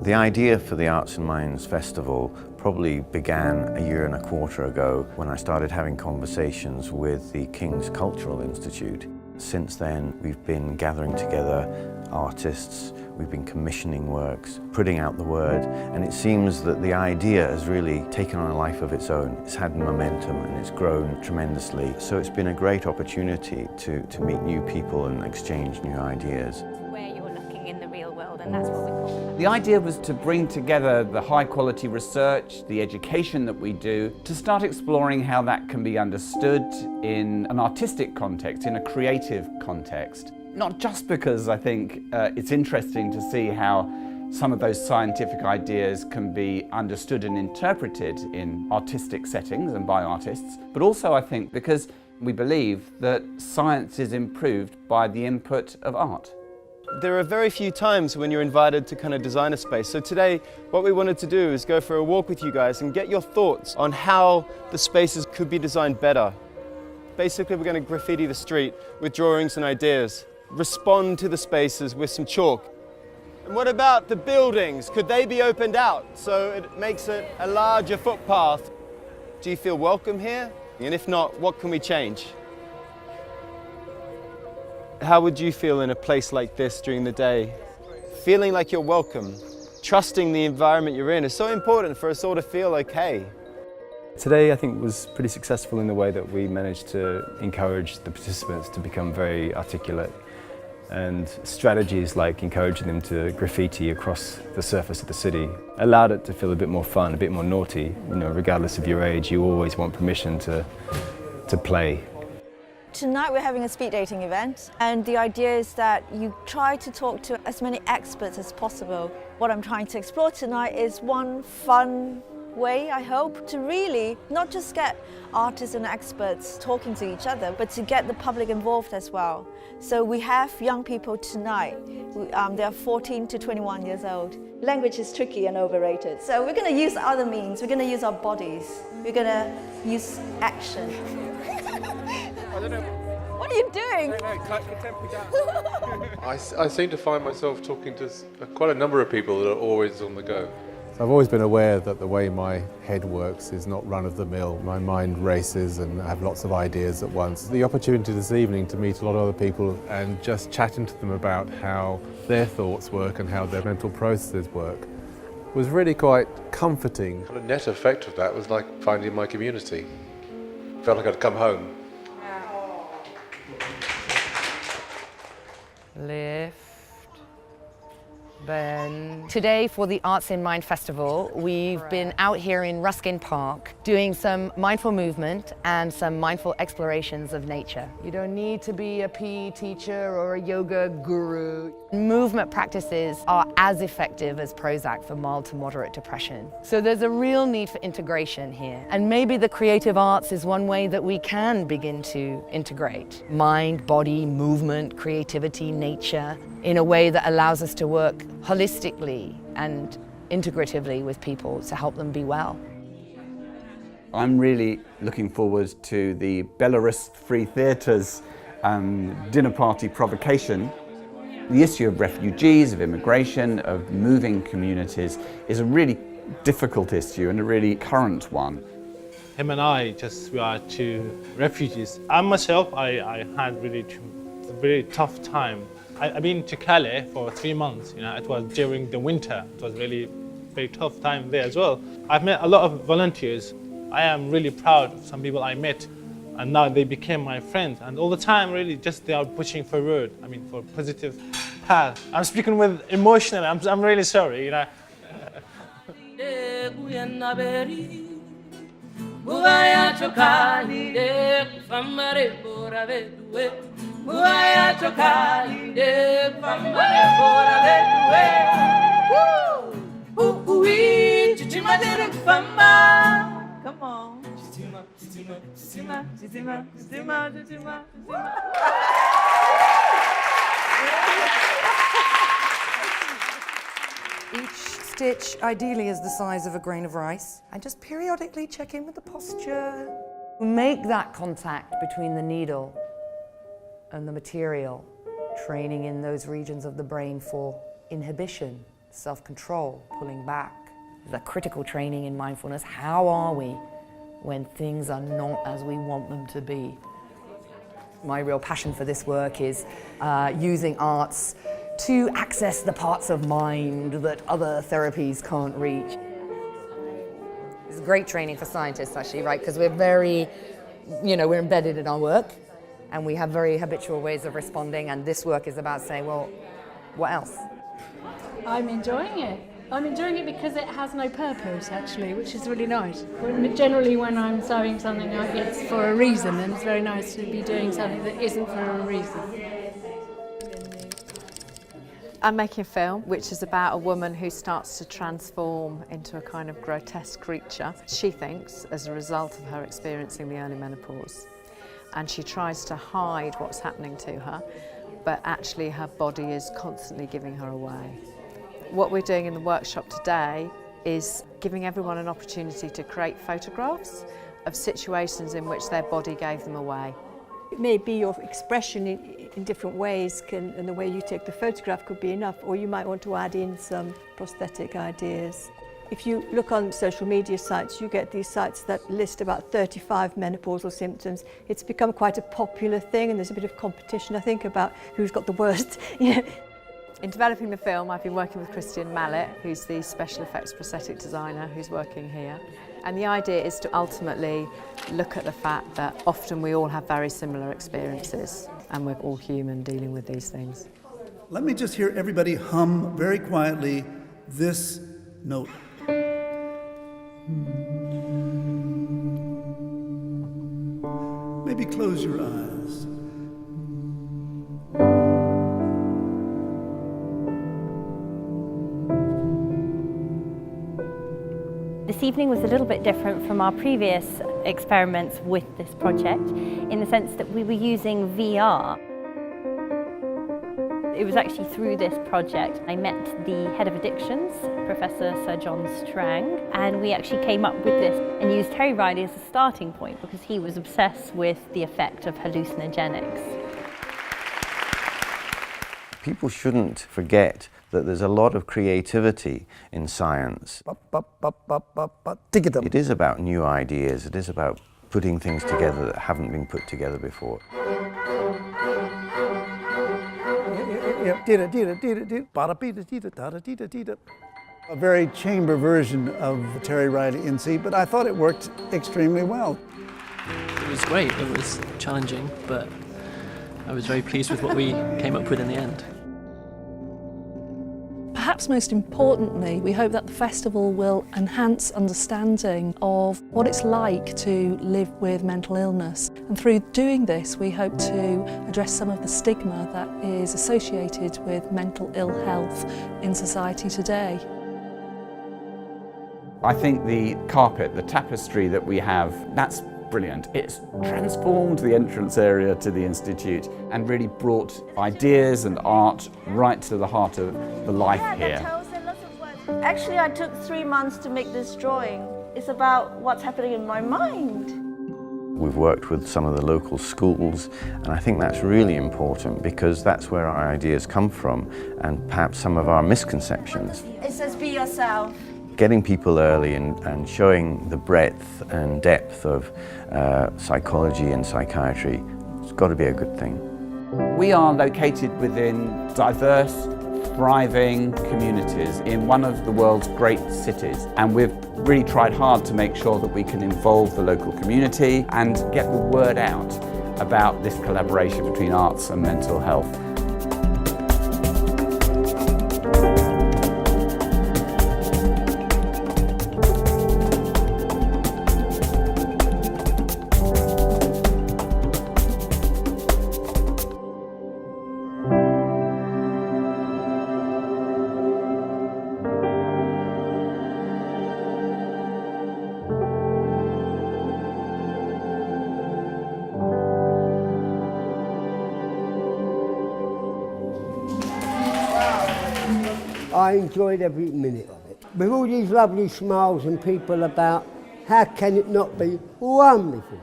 The idea for the Arts and Minds Festival probably began a year and a quarter ago when I started having conversations with the King's Cultural Institute. Since then, we've been gathering together artists, we've been commissioning works, putting out the word, and it seems that the idea has really taken on a life of its own. It's had momentum and it's grown tremendously. So it's been a great opportunity to meet new people and exchange new ideas. Where you're looking in the real world, and that's what we call it. The idea was to bring together the high quality research, the education that we do, to start exploring how that can be understood in an artistic context, in a creative context. Not just because I think it's interesting to see how some of those scientific ideas can be understood and interpreted in artistic settings and by artists, but also I think because we believe that science is improved by the input of art. There are very few times when you're invited to kind of design a space. So today, what we wanted to do is go for a walk with you guys and get your thoughts on how the spaces could be designed better. Basically, we're going to graffiti the street with drawings and ideas, respond to the spaces with some chalk. And what about the buildings? Could they be opened out so it makes it a larger footpath? Do you feel welcome here? And if not, what can we change? How would you feel in a place like this during the day? Feeling like you're welcome, trusting the environment you're in is so important for us all to feel okay. Today I think was pretty successful in the way that we managed to encourage the participants to become very articulate, and strategies like encouraging them to graffiti across the surface of the city allowed it to feel a bit more fun, a bit more naughty. You know, regardless of your age, you always want permission to play. Tonight we're having a speed dating event, and the idea is that you try to talk to as many experts as possible. What I'm trying to explore tonight is one fun way, I hope, to really not just get artists and experts talking to each other, but to get the public involved as well. So we have young people tonight. They are 14 to 21 years old. Language is tricky and overrated. So we're going to use other means. We're going to use our bodies. We're going to use action. I don't know. What are you doing? I don't know, cut the tempo down. I seem to find myself talking to quite a number of people that are always on the go. I've always been aware that the way my head works is not run-of-the-mill. My mind races and I have lots of ideas at once. The opportunity this evening to meet a lot of other people and just chatting to them about how their thoughts work and how their mental processes work was really quite comforting. The net effect of that was like finding my community. Felt like I'd come home. Lift, bend. Today for the Arts in Mind Festival, we've been out here in Ruskin Park doing some mindful movement and some mindful explorations of nature. You don't need to be a PE teacher or a yoga guru. Movement practices are as effective as Prozac for mild to moderate depression. So there's a real need for integration here. And maybe the creative arts is one way that we can begin to integrate mind, body, movement, creativity, nature in a way that allows us to work holistically and integratively with people to help them be well. I'm really looking forward to the Belarus Free Theatre's dinner party provocation. The issue of refugees, of immigration, of moving communities is a really difficult issue and a really current one. Him and I, we are two refugees. I myself, I had a very tough time. I've been to Calais for 3 months. You know, it was during the winter. It was really very tough time there as well. I've met a lot of volunteers. I am really proud of some people I met, and now they became my friends. And all the time, really, just they are pushing forward. I mean, for positive path. I'm speaking with emotional. I'm really sorry. You know. Come on. Each stitch ideally is the size of a grain of rice, and just periodically check in with the posture. Make that contact between the needle and the material, training in those regions of the brain for inhibition self-control, pulling back. The critical training in mindfulness. How are we when things are not as we want them to be? My real passion for this work is using arts to access the parts of mind that other therapies can't reach. It's great training for scientists, actually, right? Because we're very, we're embedded in our work and we have very habitual ways of responding, and this work is about saying, well, what else? I'm enjoying it. I'm enjoying it because it has no purpose, actually, which is really nice. Generally, when I'm sewing something, it's for a reason, and it's very nice to be doing something that isn't for a reason. I'm making a film which is about a woman who starts to transform into a kind of grotesque creature, she thinks, as a result of her experiencing the early menopause. And she tries to hide what's happening to her, but actually her body is constantly giving her away. What we're doing in the workshop today is giving everyone an opportunity to create photographs of situations in which their body gave them away. It may be your expression in different ways, and the way you take the photograph could be enough, or you might want to add in some prosthetic ideas. If you look on social media sites, you get these sites that list about 35 menopausal symptoms. It's become quite a popular thing, and there's a bit of competition, I think, about who's got the worst. In developing the film, I've been working with Christian Mallet, who's the special effects prosthetic designer who's working here. And the idea is to ultimately look at the fact that often we all have very similar experiences, and we're all human dealing with these things. Let me just hear everybody hum very quietly this note. Maybe close your eyes. This evening was a little bit different from our previous experiments with this project in the sense that we were using VR. It was actually through this project I met the head of addictions, Professor Sir John Strang, and we actually came up with this and used Terry Riley as a starting point because he was obsessed with the effect of hallucinogenics. People shouldn't forget that there's a lot of creativity in science. It is about new ideas, it is about putting things together that haven't been put together before. A very chamber version of the Terry Riley NC, but I thought it worked extremely well. It was great, it was challenging, but I was very pleased with what we came up with in the end. Perhaps most importantly, we hope that the festival will enhance understanding of what it's like to live with mental illness. And through doing this, we hope to address some of the stigma that is associated with mental ill health in society today. I think the carpet, the tapestry that we have, that's brilliant. It's transformed the entrance area to the Institute and really brought ideas and art right to the heart of the life here. Actually, I took 3 months to make this drawing. It's about what's happening in my mind. We've worked with some of the local schools, and I think that's really important because that's where our ideas come from and perhaps some of our misconceptions. It says be yourself. Getting people early and showing the breadth and depth of psychology and psychiatry, it's got to be a good thing. We are located within diverse, thriving communities in one of the world's great cities, and we've really tried hard to make sure that we can involve the local community and get the word out about this collaboration between arts and mental health. I enjoyed every minute of it. With all these lovely smiles and people about, how can it not be wonderful?